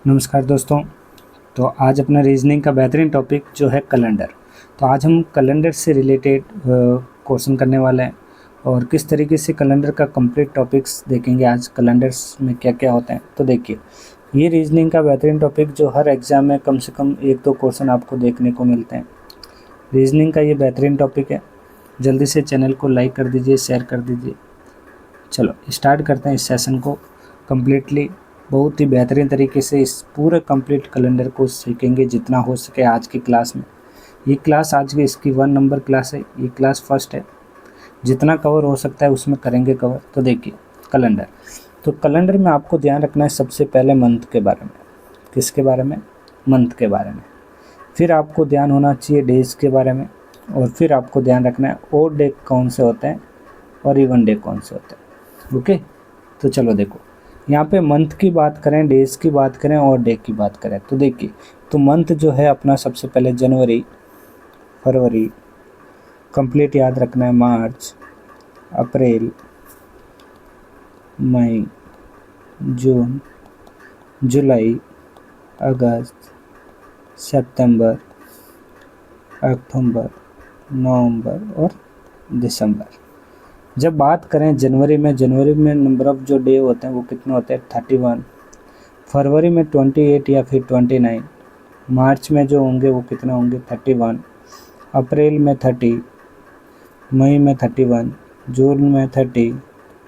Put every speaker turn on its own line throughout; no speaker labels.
नमस्कार दोस्तों। तो आज अपना रीजनिंग का बेहतरीन टॉपिक जो है कैलेंडर। तो आज हम कैलेंडर से रिलेटेड क्वेश्चन करने वाले हैं और किस तरीके से कैलेंडर का कंप्लीट टॉपिक्स देखेंगे। आज कैलेंडर्स में क्या क्या होते हैं तो देखिए, ये रीजनिंग का बेहतरीन टॉपिक जो हर एग्ज़ाम में कम से कम 1-2 क्वेश्चन आपको देखने को मिलते हैं। रीजनिंग का ये बेहतरीन टॉपिक है। जल्दी से चैनल को लाइक कर दीजिए, शेयर कर दीजिए। चलो स्टार्ट करते हैं इस सेशन को कम्प्लीटली। बहुत ही बेहतरीन तरीके से इस पूरे कंप्लीट कैलेंडर को सीखेंगे जितना हो सके आज की क्लास में। ये क्लास आज की इसकी 1 नंबर क्लास है, ये क्लास फर्स्ट है। जितना कवर हो सकता है उसमें करेंगे कवर। तो देखिए कैलेंडर, तो कैलेंडर में आपको ध्यान रखना है सबसे पहले मंथ के बारे में। किसके बारे में? मंथ के बारे में। फिर आपको ध्यान होना चाहिए डेज के बारे में, और फिर आपको ध्यान रखना है ओड डे कौन से होते हैं और इवन डे कौन से होते हैं। ओके, तो चलो देखो, यहाँ पे मंथ की बात करें, डेज की बात करें और डे की बात करें तो देखिए, तो मंथ जो है अपना सबसे पहले जनवरी, फरवरी, कंप्लीट याद रखना है, मार्च, अप्रैल, मई, जून, जुलाई, अगस्त, सितंबर, अक्टूबर, नवंबर और दिसंबर। जब बात करें जनवरी में नंबर ऑफ़ जो डे होते हैं वो कितने होते हैं? 31। फरवरी में 28 या फिर 29। मार्च में जो होंगे वो कितने होंगे? 31। अप्रैल में 30, मई में 31, जून में 30,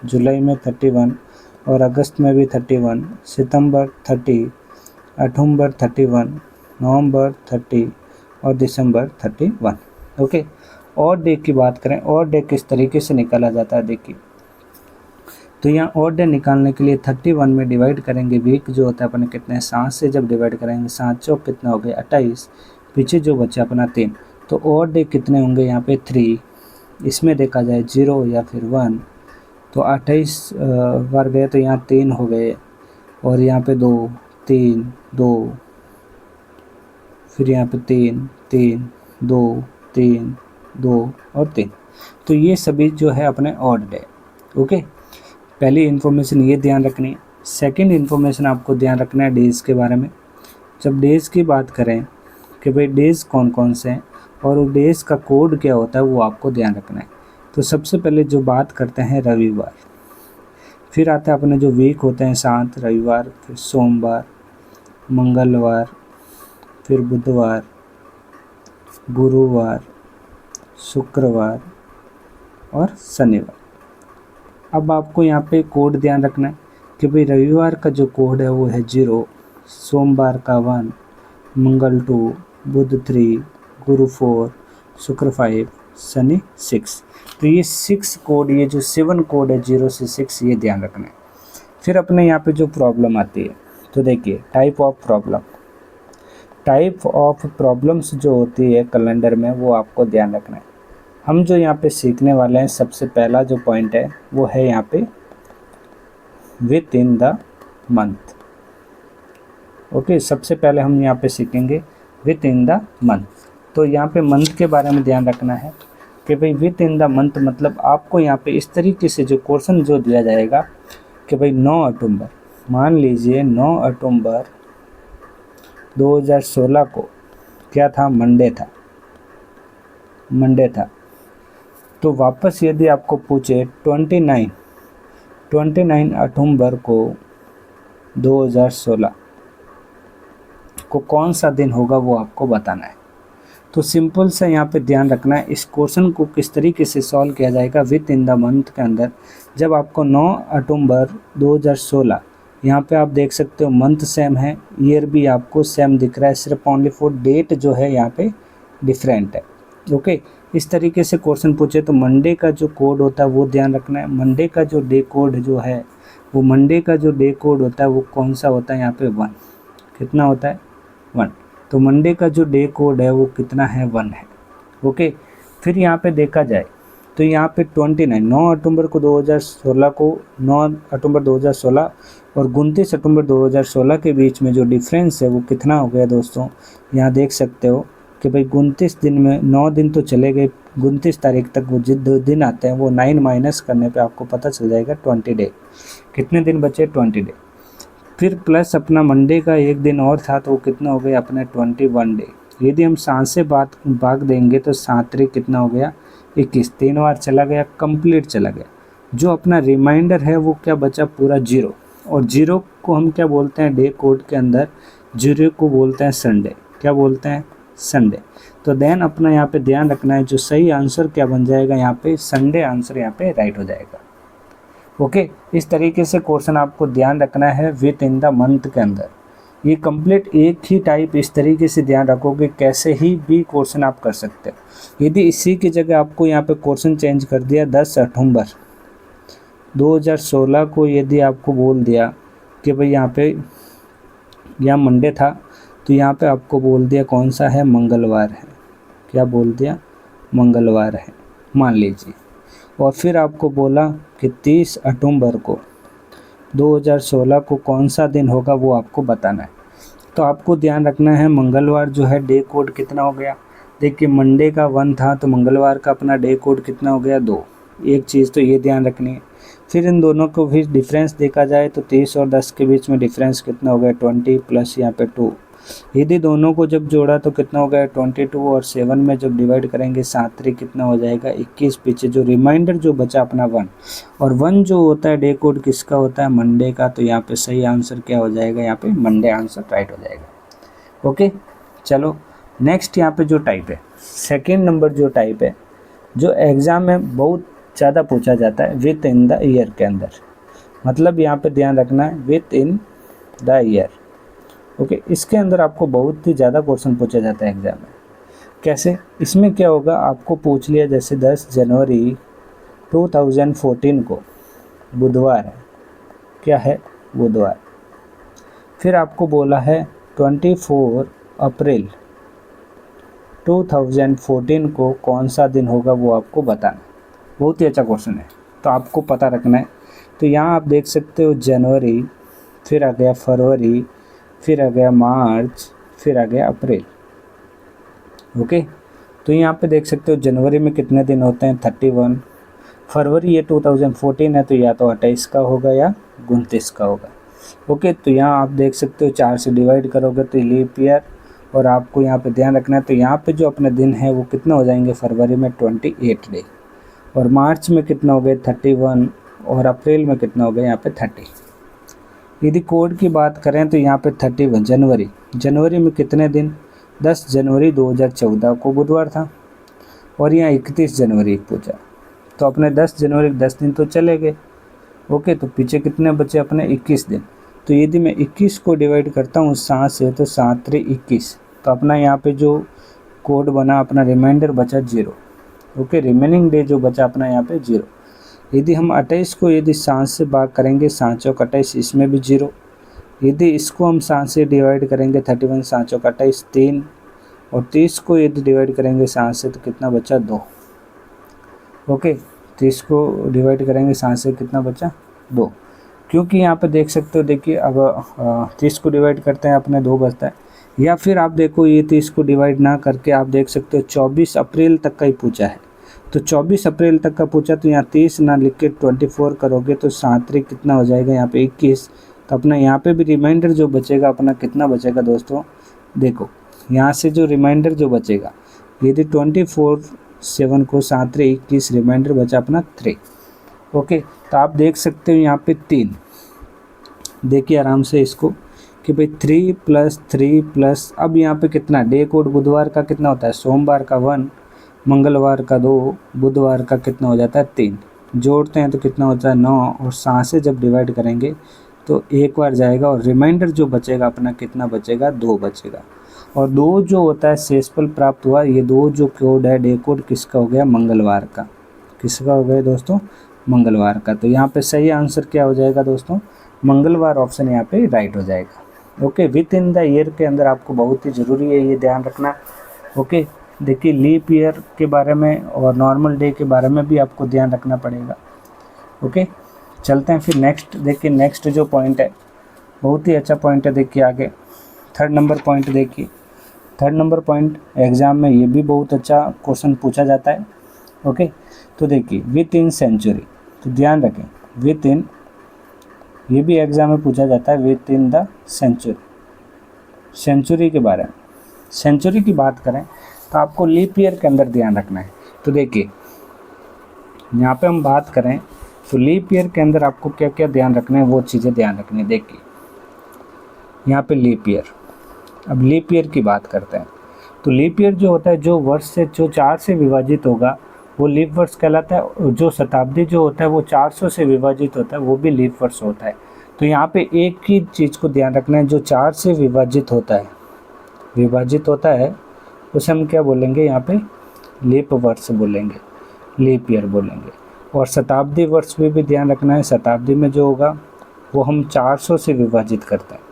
जुलाई में 31 और अगस्त में भी 31, सितंबर 30, अक्टूबर 31, नवंबर 30 और दिसंबर 31। ओके, और डे की बात करें, और डे किस तरीके से निकाला जाता है देखिए, तो यहाँ और डे निकालने के लिए 31 में डिवाइड करेंगे। वीक जो होता है अपने कितने? 7 से जब डिवाइड करेंगे, 7 चौक कितना हो गया? 28। पीछे जो बचा अपना 3, तो और डे कितने होंगे यहाँ पे? 3। इसमें देखा जाए 0 या फिर 1, तो 28 बार गए तो यहाँ 3 हो गए, और यहाँ पे 2, 3, 2, फिर यहाँ पे 3, 3, 2, 3, 2 और 3। तो ये सभी जो है अपने ऑड डे। ओके, पहली इन्फॉर्मेशन ये ध्यान रखनी है। सेकंड इन्फॉर्मेशन आपको ध्यान रखना है डेज़ के बारे में। जब डेज़ की बात करें कि भाई डेज़ कौन कौन से हैं और वो डेज़ का कोड क्या होता है वो आपको ध्यान रखना है। तो सबसे पहले जो बात करते हैं रविवार, फिर आता है अपने जो वीक होते हैं 7 रविवार, फिर सोमवार, मंगलवार, फिर बुधवार, गुरुवार, शुक्रवार और शनिवार। अब आपको यहाँ पे कोड ध्यान रखना है कि भाई रविवार का जो कोड है वो है 0, सोमवार का 1, मंगल 2, बुध 3, गुरु 4, शुक्र 5, शनि 6। तो ये 6 कोड, ये जो 7 कोड है 0 से 6, ये ध्यान रखना है। फिर अपने यहाँ पे जो प्रॉब्लम आती है तो देखिए type of problem. Type of problems जो होती है कैलेंडर में वो आपको ध्यान रखना है। हम जो यहाँ पे सीखने वाले हैं, सबसे पहला जो पॉइंट है वो है यहाँ पे with in the month. Okay, सबसे पहले हम यहाँ पे सीखेंगे विथ इन द मंथ। तो यहाँ पे मंथ के बारे में ध्यान रखना है कि भाई विथ इन द मंथ मतलब आपको यहाँ पे इस तरीके से जो क्वेश्चन जो दिया जाएगा कि भाई 9 अक्टूबर, मान लीजिए 9 अक्टूबर 2016 को क्या था? मंडे था। तो वापस यदि आपको पूछे 29 अक्टूबर को 2016 को कौन सा दिन होगा वो आपको बताना है। तो सिंपल से यहाँ पे ध्यान रखना है इस क्वेश्चन को किस तरीके से सॉल्व किया जाएगा विथ इन द मंथ के अंदर। जब आपको 9 अक्टूबर 2016, यहाँ पे आप देख सकते हो मंथ सेम है, ईयर भी आपको सेम दिख रहा है, सिर्फ ओनली फॉर डेट जो है यहाँ पे डिफरेंट है। ओके, इस तरीके से क्वेश्चन पूछे तो मंडे का जो कोड होता है वो ध्यान रखना है। मंडे का जो डे कोड जो है वो मंडे का जो डे कोड होता है वो कौन सा होता है? यहाँ पे 1। कितना होता है? 1। तो मंडे का जो डे कोड है वो कितना है? 1 है। ओके, फिर यहाँ पे देखा जाए तो यहाँ पे 29 9 अक्टूबर को 2016 को 9 अक्टूबर 2016 और 29 अक्टूबर 2016 के बीच में जो डिफरेंस है वो कितना हो गया दोस्तों? यहाँ देख सकते हो कि भाई 29 दिन में 9 दिन तो चले गए, 29 तारीख तक वो जो दिन आते हैं वो 9 माइनस करने पे आपको पता चल जाएगा 20 डे। कितने दिन बचे? 20 डे। फिर प्लस अपना मंडे का एक दिन और था तो वो कितना हो गया अपने 21 डे। यदि हम 7 से भाग देंगे तो 7 3 कितना हो गया 21, 3 बार चला गया, कंप्लीट चला गया। जो अपना रिमाइंडर है वो क्या बचा पूरा 0, और 0 को हम क्या बोलते हैं डे कोड के अंदर, 0 को बोलते हैं संडे। क्या बोलते हैं? संडे। तो देन अपना यहाँ पे ध्यान रखना है, जो सही आंसर क्या बन जाएगा यहाँ पे, संडे आंसर यहाँ पे राइट हो जाएगा। ओके, इस तरीके से क्वेश्चन आपको ध्यान रखना है विथ इन द मंथ के अंदर। ये कंप्लीट एक ही टाइप इस तरीके से ध्यान रखोगे, कैसे ही भी क्वेश्चन आप कर सकते हो। यदि इसी की जगह आपको यहाँ पे क्वेश्चन चेंज कर दिया 10 अक्टूबर 2016 को, यदि आपको बोल दिया कि भाई यहाँ मंडे था, तो यहाँ पे आपको बोल दिया कौन सा है, मंगलवार है। क्या बोल दिया? मंगलवार है मान लीजिए। और फिर आपको बोला कि 30 अक्टूबर को 2016 को कौन सा दिन होगा वो आपको बताना है। तो आपको ध्यान रखना है मंगलवार जो है डे कोड कितना हो गया। देखिए मंडे का 1 था तो मंगलवार का अपना डे कोड कितना हो गया 2। एक चीज़ तो ये ध्यान रखनी है। फिर इन दोनों को भी डिफरेंस देखा जाए तो 30 और 10 के बीच में डिफरेंस कितना हो गया 20 प्लस यहाँ पे 2। यदि दोनों को जब जोड़ा तो कितना हो गया 22, और 7 में जब डिवाइड करेंगे 7 3 कितना हो जाएगा 21। पीछे जो रिमाइंडर जो बचा अपना 1, और 1 जो होता है डे कोड किसका होता है, मंडे का। तो यहाँ पे सही आंसर क्या हो जाएगा, यहाँ पे मंडे आंसर राइट हो जाएगा। ओके, चलो नेक्स्ट यहाँ पे जो टाइप है, सेकेंड नंबर जो टाइप है, जो एग्ज़ाम में बहुत ज़्यादा पूछा जाता है विथ इन द ईयर के अंदर। मतलब यहाँ पे ध्यान रखना है with in the year. Okay, इसके अंदर आपको बहुत ही ज़्यादा क्वेश्चन पूछा जाता है एग्ज़ाम में। कैसे? इसमें क्या होगा, आपको पूछ लिया जैसे 10 जनवरी 2014 को बुधवार है। क्या है? बुधवार। फिर आपको बोला है 24 अप्रैल 2014 को कौन सा दिन होगा वो आपको बताना। बहुत ही अच्छा क्वेश्चन है, तो आपको पता रखना है। तो यहाँ आप देख सकते हो जनवरी, फिर आ गया फरवरी, फिर आ गया मार्च, फिर आ गया अप्रैल। ओके, तो यहाँ पे देख सकते हो जनवरी में कितने दिन होते हैं 31। फरवरी ये 2014 है तो या तो 28 का होगा या 29 का होगा। ओके, तो यहाँ आप देख सकते हो 4 से डिवाइड करोगे तो लीप ईयर। और आपको यहाँ पे ध्यान रखना है, तो यहाँ पे जो अपने दिन है वो कितना हो जाएंगे, फरवरी में 28 डे, और मार्च में कितना हो गए 31, और अप्रैल में कितना हो गया यहाँ पे 30। यदि कोड की बात करें तो यहाँ पे 31 जनवरी में कितने दिन, 10 जनवरी 2014 को बुधवार था, और यहाँ 31 जनवरी पूछा। तो अपने 10 जनवरी 10 दिन तो चले गए। ओके, तो पीछे कितने बचे अपने 21 दिन। तो यदि मैं 21 को डिवाइड करता हूँ 7 से तो 7 3 21, तो अपना यहाँ पे जो कोड बना अपना रिमाइंडर बचा 0। ओके, रिमेनिंग डे जो बचा अपना यहाँ पे 0। यदि हम 28 को यदि 7 से भाग करेंगे 7 चौक 28, इसमें भी 0। यदि इसको हम 7 से डिवाइड करेंगे 31, 7 चौक 28 3, और 30 को यदि डिवाइड करेंगे 7 से तो कितना बचा 2। ओके, 30 को डिवाइड करेंगे 7 से कितना बचा 2, क्योंकि यहाँ पे देख सकते हो। देखिए अब 30 को डिवाइड करते हैं अपने 2 बचता है। या फिर आप देखो ये 30 को डिवाइड ना करके आप देख सकते हो 24 अप्रैल तक का ही पूछा है। तो 24 अप्रैल तक का पूछा, तो यहाँ 30 ना लिख के 24 करोगे तो 7 3 कितना हो जाएगा यहाँ पे 21। तो अपना यहाँ पे भी रिमाइंडर जो बचेगा अपना कितना बचेगा दोस्तों, देखो यहाँ से जो रिमाइंडर जो बचेगा, यदि 24/7 को 7 3 21 रिमाइंडर बचा अपना 3। ओके, तो आप देख सकते हो यहाँ पे 3। देखिए आराम से इसको कि भाई 3 + 3 + अब यहाँ पे कितना डे कोड बुधवार का कितना होता है, सोमवार का 1, मंगलवार का 2, बुधवार का कितना हो जाता है 3। जोड़ते हैं तो कितना होता है 9, और 7 से जब डिवाइड करेंगे तो एक बार जाएगा, और रिमाइंडर जो बचेगा अपना कितना बचेगा 2 बचेगा। और 2 जो होता है शेषफल प्राप्त हुआ, ये 2 जो कोड है डे कोड किसका हो गया, मंगलवार का। किसका हो गया दोस्तों, मंगलवार का। तो यहाँ पे सही आंसर क्या हो जाएगा दोस्तों, मंगलवार ऑप्शन यहाँ पे राइट हो जाएगा। Okay, with in the year के अंदर आपको बहुत ही ज़रूरी है ये ध्यान रखना। ओके, देखिए लीप ईयर के बारे में और नॉर्मल डे के बारे में भी आपको ध्यान रखना पड़ेगा। ओके, चलते हैं फिर नेक्स्ट। देखिए नेक्स्ट जो पॉइंट है बहुत ही अच्छा पॉइंट है। देखिए आगे 3rd नंबर पॉइंट देखिए। 3rd नंबर पॉइंट एग्ज़ाम में ये भी बहुत अच्छा क्वेश्चन पूछा जाता है। ओके, तो देखिए विथ इन सेंचुरी, तो ध्यान रखें विथ इन ये भी एग्ज़ाम में पूछा जाता है within the century. Century के बारे में, सेंचुरी की बात करें तो आपको लीप ईयर के अंदर ध्यान रखना है। तो देखिए यहाँ पे हम बात करें तो लीप ईयर के अंदर आपको क्या क्या ध्यान रखना है, वो चीज़ें ध्यान रखनी है। देखिए यहाँ पे लीप ईयर, अब लीप ईयर की बात करते हैं तो लीप ईयर जो होता है, जो वर्ष से जो 4 से विभाजित होगा वो लीप वर्ष कहलाता है। जो शताब्दी जो होता है वो 400 से विभाजित होता है, वो भी लीप वर्ष होता है। तो यहाँ पे एक ही चीज़ को ध्यान रखना है, जो 4 से विभाजित होता है उसे हम क्या बोलेंगे, यहाँ पे लीप वर्ष बोलेंगे, लीप ईयर बोलेंगे। और शताब्दी वर्ष में भी ध्यान रखना है, शताब्दी में जो होगा वो हम 400 से विभाजित करते हैं।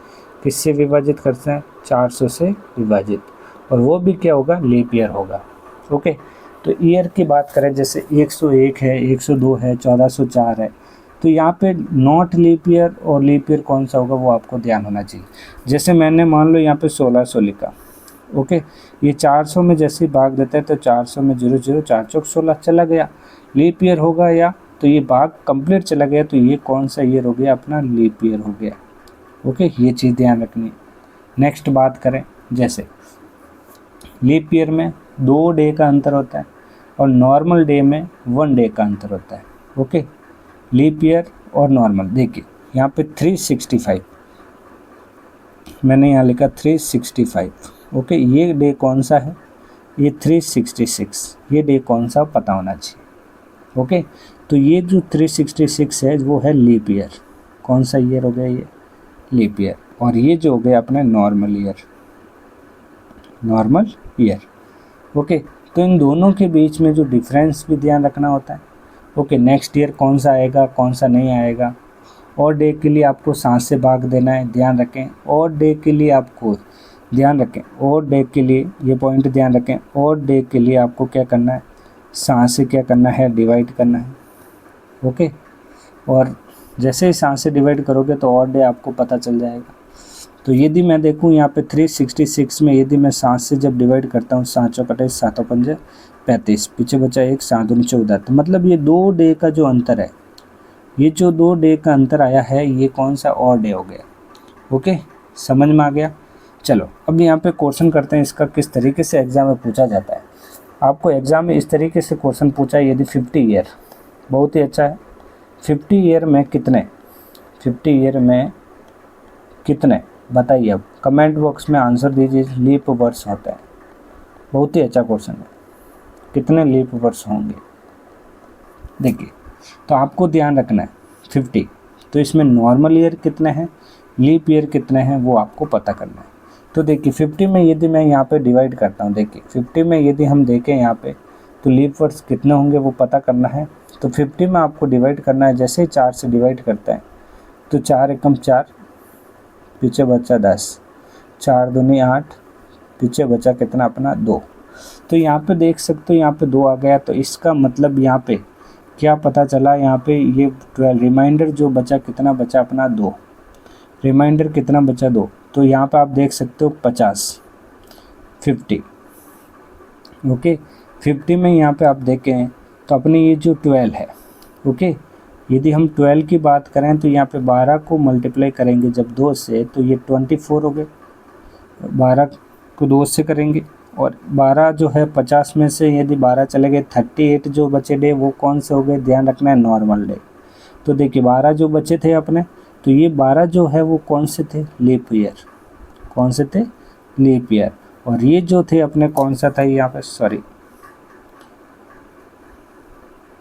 किससे विभाजित करते हैं, 400 से विभाजित, और वो भी क्या होगा, लीप ईयर होगा। ओके, तो ईयर की बात करें जैसे 101 है, 102 है, 1404 है, तो यहाँ पे नॉट लीप ईयर और लीप ईयर कौन सा होगा वो आपको ध्यान होना चाहिए। जैसे मैंने मान लो यहाँ पे 1600 लिखा, ओके, ये 400 में जैसे ही भाग देता है तो 400 में 0 0 4 चौक 16 चला गया, लीप ईयर होगा। या तो ये भाग कंप्लीट चला गया, तो ये कौन सा ईयर हो गया, अपना लीप ईयर हो गया। ओके, ये चीज़ ध्यान रखनी है। नेक्स्ट बात करें, जैसे लीप ईयर में 2 डे का अंतर होता है और नॉर्मल डे में 1 डे का अंतर होता है। ओके, लीप ईयर और नॉर्मल, देखिए यहाँ पे 365 मैंने यहाँ लिखा 365। ओके, ये डे कौन सा है, ये 366, ये डे कौन सा पता होना चाहिए। ओके, तो ये जो 366 है वो है लीप ईयर। कौन सा ईयर हो गया, ये लीप ईयर। और ये जो हो गया अपने normal year, normal year. Okay, तो इन दोनों के बीच में जो डिफरेंस भी ध्यान रखना होता है। ओके, नेक्स्ट ईयर कौन सा आएगा, कौन सा नहीं आएगा। और डे के लिए आपको 7 से भाग देना है, ध्यान रखें। और डे के लिए आपको ध्यान रखें, और डे के लिए ये पॉइंट ध्यान रखें, और डे के लिए आपको क्या करना है, 7 से क्या करना है, डिवाइड करना है। ओके, और जैसे ही 7 से डिवाइड करोगे तो और डे आपको पता चल जाएगा। तो यदि मैं देखूं यहाँ पे 366 में यदि मैं 7 से जब डिवाइड करता हूँ, 7 चौक 28, 7 पंजे 35, पीछे बचा 1, 7 दूनी 14, तो मतलब ये 2 डे का जो अंतर है, ये जो 2 डे का अंतर आया है, ये कौन सा और डे हो गया। ओके, समझ में आ गया। चलो अब यहाँ पे क्वेश्चन करते हैं इसका किस तरीके से एग्ज़ाम में पूछा जाता है। आपको एग्ज़ाम में इस तरीके से क्वेश्चन पूछा है, यदि 50 ईयर, बहुत ही अच्छा है। 50 ईयर में कितने, 50 ईयर में कितने बताइए। अब कमेंट बॉक्स में आंसर दीजिए, लीप वर्ष होता है। बहुत ही अच्छा क्वेश्चन है, कितने लीप वर्ष होंगे। देखिए, तो आपको ध्यान रखना है 50, तो इसमें नॉर्मल ईयर कितने हैं, लीप ईयर कितने हैं, वो आपको पता करना है। तो देखिए 50 में यदि मैं यहाँ पे डिवाइड करता हूँ, देखिए 50 में यदि हम देखें यहाँ पे तो लीप वर्ष कितने होंगे वो पता करना है। तो 50 में आपको डिवाइड करना है, जैसे ही 4 से डिवाइड करते हैं तो 4 एकम 4, पीछे बचा 10, 4 दूनी 8, पीछे बचा कितना अपना 2। तो यहाँ पे देख सकते हो यहाँ पे 2 आ गया, तो इसका मतलब यहाँ पे क्या पता चला, यहाँ पे ये 12 रिमाइंडर जो बचा कितना बचा अपना 2, रिमाइंडर कितना बचा 2। तो यहाँ पे आप देख सकते हो 50, 50। ओके, 50 में यहाँ पे आप देखें तो अपनी ये जो 12 है, ओके, यदि हम 12 की बात करें तो यहाँ पे 12 को मल्टीप्लाई करेंगे जब 2 से, तो ये 24 हो गए। 12 को 2 से करेंगे, और 12 जो है 50 में से यदि 12 चले गए, 38 जो बचे डे वो कौन से हो गए, ध्यान रखना है नॉर्मल डे। तो देखिए 12 जो बचे थे अपने, तो ये 12 जो है वो कौन से थे, लीप ईयर। कौन से थे, लीप ईयर। और ये जो थे अपने कौन सा था यहाँ पे, सॉरी,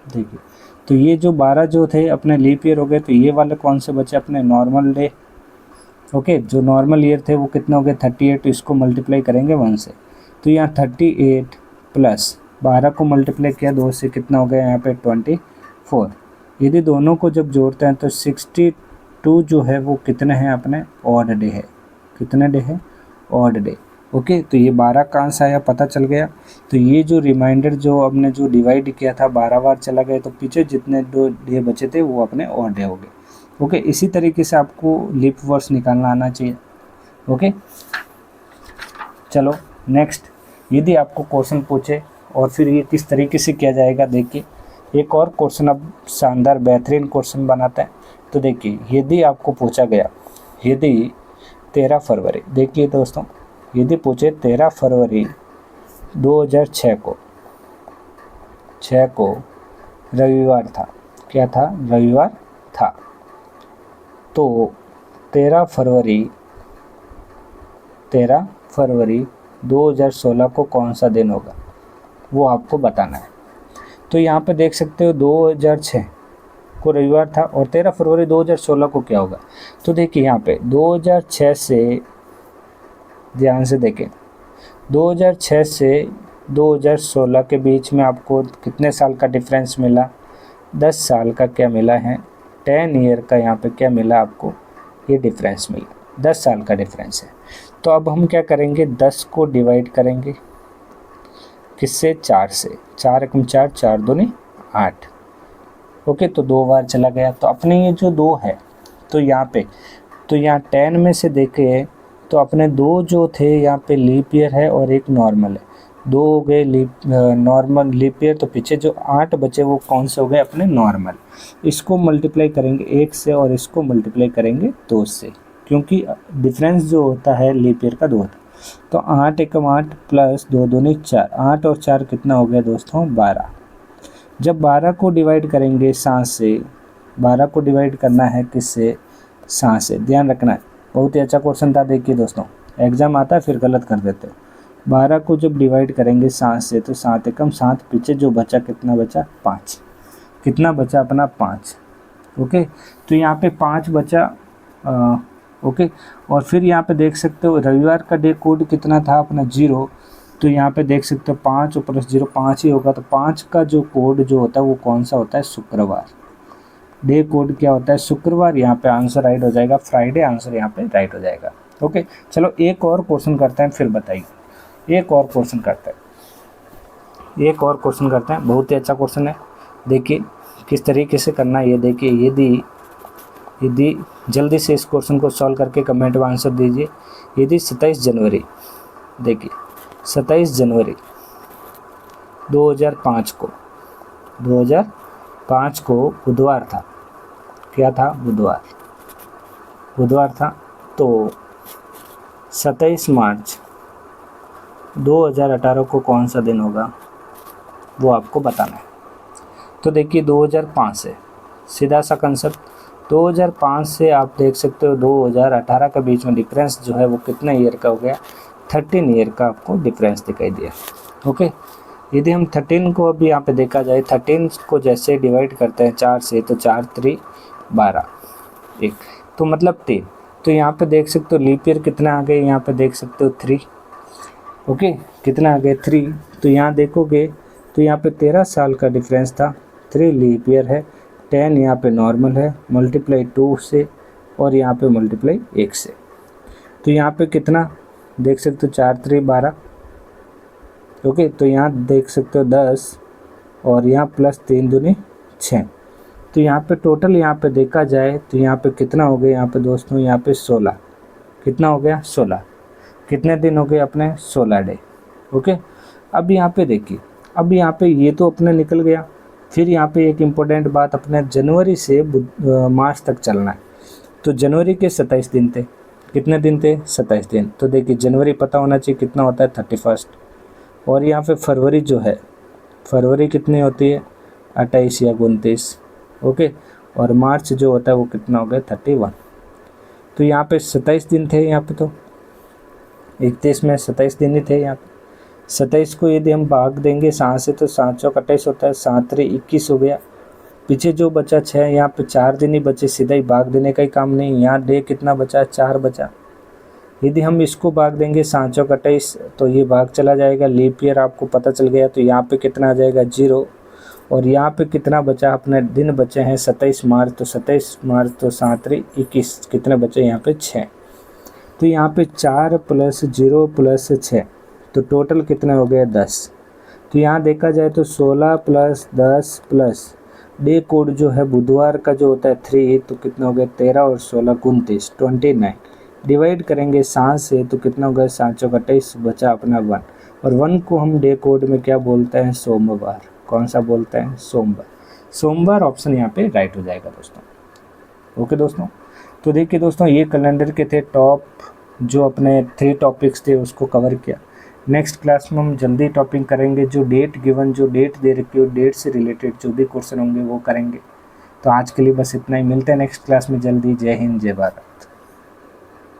देखिए, तो ये जो 12 जो थे अपने लीप ईयर हो गए, तो ये वाले कौन से बचे अपने, नॉर्मल डे। ओके, जो नॉर्मल ईयर थे वो कितने हो गए, 38, इसको मल्टीप्लाई करेंगे 1 से, तो यहाँ 38 प्लस 12 को मल्टीप्लाई किया 2 से, कितना हो गया यहाँ पे 24। यदि दोनों को जब जोड़ते हैं तो 62 जो है वो कितने हैं अपने, ऑड डे है। कितने डे है, ऑड डे। ओके, तो ये 12 कहाँ से आया पता चल गया। तो ये जो रिमाइंडर जो हमने जो डिवाइड किया था 12 बार चला गया, तो पीछे जितने 2 डे बचे थे वो अपने ऑड डे हो गए। ओके, इसी तरीके से आपको लीप वर्ष निकालना आना चाहिए। ओके, चलो नेक्स्ट, यदि आपको क्वेश्चन पूछे और फिर ये किस तरीके से किया जाएगा, देखिए एक और क्वेश्चन अब शानदार बेहतरीन क्वेश्चन बनाते हैं। तो देखिए, यदि आपको पूछा गया, यदि 13 फरवरी, देखिए दोस्तों, यदि पूछे 13 फरवरी 2006 को रविवार था, क्या था? रविवार था। तो 13 फरवरी 2016 को कौन सा दिन होगा, वो आपको बताना है। तो यहाँ पे देख सकते हो 2006 को रविवार था और 13 फरवरी 2016 को क्या होगा। तो देखिए यहाँ पे 2006 से, ध्यान से देखें, 2006 से 2016 के बीच में आपको कितने साल का डिफरेंस मिला? 10 साल का क्या मिला है? 10 ईयर का यहाँ पे क्या मिला आपको? ये डिफरेंस मिला, 10 साल का डिफरेंस है। तो अब हम क्या करेंगे, 10 को डिवाइड करेंगे किससे? 4 से। 4 एकम 4, 4 दूनी 8। ओके, तो 2 बार चला गया। तो अपने ये जो 2 है, तो यहाँ पे, तो यहाँ 10 में से देखे तो अपने 2 जो थे यहाँ पे लीप ईयर है और एक नॉर्मल है। 2 हो गए नॉर्मल लीप ईयर, तो पीछे जो 8 बचे वो कौन से हो गए? अपने नॉर्मल। इसको मल्टीप्लाई करेंगे 1 से और इसको मल्टीप्लाई करेंगे 2 से, क्योंकि डिफरेंस जो होता है लीप ईयर का 2 होता है। तो 8 एकम 8 प्लस 2 दूनी 4, 8 और 4 कितना हो गया दोस्तों? 12। जब 12 को डिवाइड करेंगे 7 से, 12 को डिवाइड करना है किससे? 7 से। ध्यान रखना है, बहुत ही अच्छा क्वेश्चन था। देखिए दोस्तों, एग्जाम आता है फिर गलत कर देते हो। 12 को जब डिवाइड करेंगे 7 से, तो 7 एकम 7, पीछे जो बचा कितना बचा? 5। कितना बचा अपना? 5। ओके, तो यहाँ पे 5 बचा। ओके, और फिर यहाँ पे देख सकते हो रविवार का डे कोड कितना था अपना? 0। तो यहाँ पे देख सकते हो 5 प्लस 0 5 ही होगा। तो 5 का जो कोड जो होता है वो कौन सा होता है? शुक्रवार। डे कोड क्या होता है? शुक्रवार। यहाँ पे आंसर राइट हो जाएगा, फ्राइडे आंसर यहाँ पे राइट हो जाएगा। ओके, चलो एक और क्वेश्चन करते हैं, फिर बताइए। एक और क्वेश्चन करते हैं, बहुत ही अच्छा क्वेश्चन है। देखिए किस तरीके से करना है ये देखिए। यदि जल्दी से इस क्वेश्चन को सॉल्व करके कमेंट में आंसर दीजिए। यदि 27 जनवरी, देखिए 27 जनवरी 2005 को बुधवार था, क्या था? बुधवार था। तो 27 मार्च 2018 को कौन सा दिन होगा, वो आपको बताना है। तो देखिए 2005 से सीधा सा कंसेप्ट, 2005 से आप देख सकते हो 2018 के बीच में डिफरेंस जो है वो कितने ईयर का हो गया? 13 ईयर का आपको डिफरेंस दिखाई दिया। ओके, यदि हम 13 को अभी यहाँ पे देखा जाए, 13 को जैसे डिवाइड करते हैं 4 से, तो 4 3 12 1, तो मतलब 3। तो यहाँ पे देख सकते हो लीप ईयर कितना आ गए? यहाँ पे देख सकते हो 3। ओके, कितना आ गए? 3। तो यहाँ देखोगे तो यहाँ पे 13 साल का डिफरेंस था, 3 लीप ईयर है, 10 यहाँ पे नॉर्मल है, मल्टीप्लाई 2 से और यहाँ पे मल्टीप्लाई 1 से। तो यहाँ पे कितना देख सकते हो? 4 3 12। ओके, तो यहाँ देख सकते हो 10 और यहाँ प्लस 3 दूनी 6। तो यहाँ पे टोटल यहाँ पे देखा जाए तो यहाँ पे कितना हो गया? यहाँ पे दोस्तों यहाँ पे 16। कितना हो गया? 16। कितने दिन हो गए अपने? 16 डे। ओके, अब यहाँ पे देखिए, अब यहाँ पे ये तो अपने निकल गया। फिर यहाँ पे एक इम्पोर्टेंट बात, अपने जनवरी से मार्च तक चलना है। तो जनवरी के 27 दिन थे, कितने दिन थे? 27 दिन। तो देखिए जनवरी पता होना चाहिए कितना होता है? 31। और यहाँ पे फरवरी जो है, फरवरी कितनी होती है? 28 या 29। ओके, और मार्च जो होता है वो कितना हो गया? 31। तो यहाँ पे 27 दिन थे, यहाँ पे तो 31 में 27 दिन ही थे यहाँ पे। 27 को यदि हम भाग देंगे 7 से, तो 7 चौक 28 होता है, 7 3 21 हो गया। पीछे जो बचा 6, यहाँ पे 4 दिन ही बचे, सीधा ही भाग देने का ही काम नहीं। यहाँ डे कितना बचा? 4 बचा। यदि हम इसको भाग देंगे 7 चौक 28, तो ये भाग चला जाएगा, लीप ईयर आपको पता चल गया। तो यहाँ पे कितना आ जाएगा? 0। और यहाँ पे कितना बचा? अपने दिन बचे हैं 27 मार्च, तो 27 मार्च तो 7 3 21, कितने बचे यहाँ पे? 6। तो यहाँ पे 4 प्लस 0 प्लस 6, तो टोटल कितने हो गए? 10। तो यहाँ देखा जाए तो 16 प्लस 10 प्लस डे कोड जो है बुधवार का जो होता है 3, तो कितना हो गया? 13 और 16 29, 29। डिवाइड करेंगे 7 से, तो कितना हो गया? 7 चौक 28, बचा अपना 1। और 1 को हम डे कोड में क्या बोलते हैं? सोमवार। कौन सा बोलते हैं? सोमवार। सोमवार ऑप्शन यहाँ पे राइट हो जाएगा दोस्तों। ओके दोस्तों, तो देखिए दोस्तों ये कैलेंडर के थे टॉप जो अपने 3 टॉपिक्स थे उसको कवर किया। नेक्स्ट क्लास में हम जल्दी टॉपिक करेंगे, जो डेट गिवन, जो डेट दे रखी हो, डेट से रिलेटेड जो भी क्वेश्चन होंगे वो करेंगे। तो आज के लिए बस इतना ही, मिलते हैं नेक्स्ट क्लास में जल्दी। जय हिंद, जय भारत।